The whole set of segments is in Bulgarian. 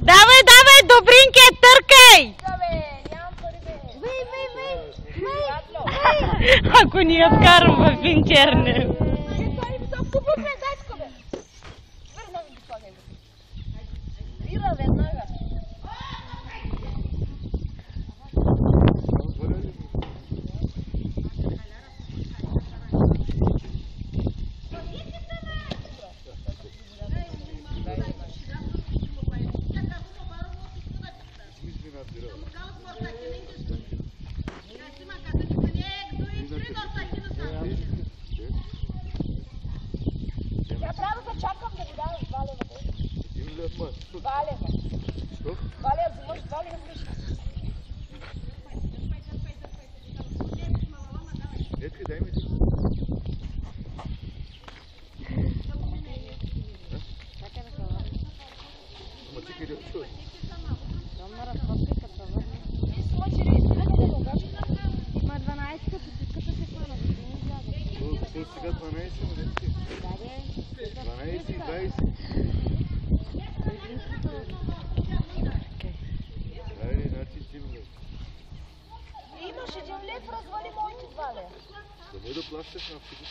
Давай, давай, Добринке, търкай! Ако ни я вкарам в интернет. Имаш 1 лев, развали моите 2 лева. Да мой да плащаш на автобус.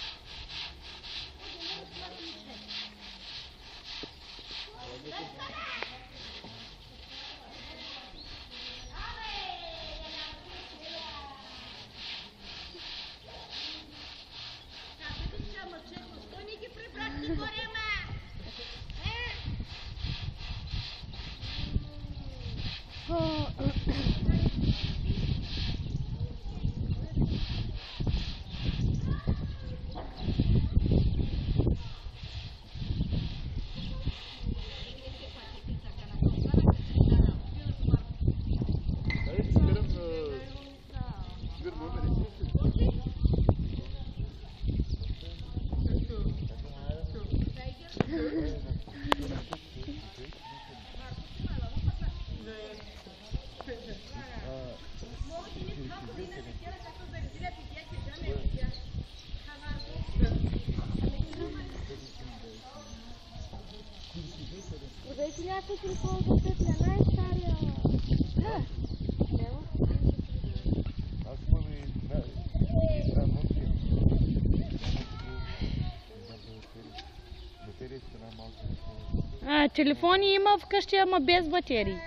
Някой телефон за петля, най-стария. Аз имам и батерията е най-малка. Телефони има вкъщи, ама без батерии.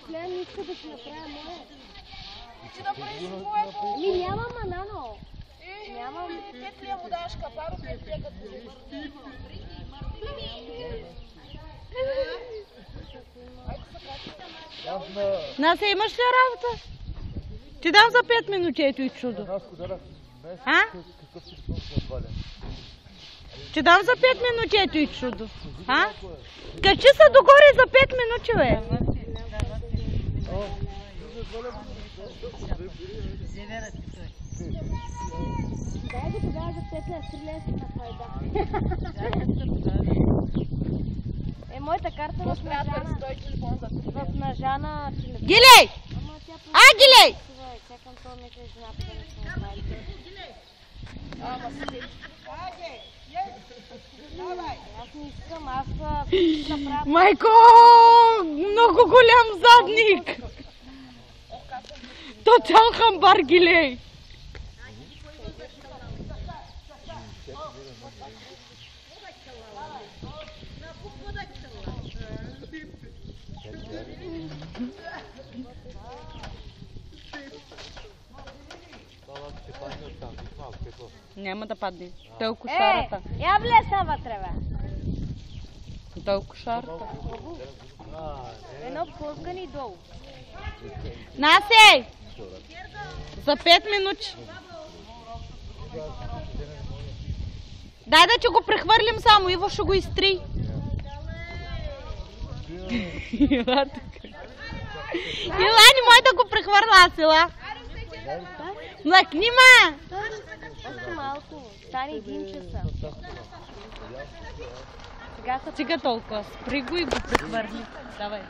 Гледам, иска да си направя моя. Ти направи си моето. Ами нямам, Анано. Нямам. 5 лева даваш капаро, 5 лева като Нася, имаш ли работа? Ти дам за 5 минути, ето и чудо. А? Ти дам за 5 минути, ето и чудо. А? Качи се догоре за 5 минути, бе. Дай да тогава за петля, 3 леса на хайда. Моята карта в Нажана... Гилей! Гилей! Чакам това мисля, жената да не се направи. Аз не искам, аз направя... Майко, много голям задник! Тотал хамбар, Гилей! Няма да падне. Той е кошарата. Я влезна вътре, бе. Той е кошарата. Едно плъзгани долу. Насей! За 5 минути. Дай да ти го прехвърлим само. Иво ще го изтри. Ила, не мой да го прехвърля, Сила. Млъкни, ма! Още малко. Стане 1 часа. Сега са Сега толкова. Спри го и го прехвърли. Давай.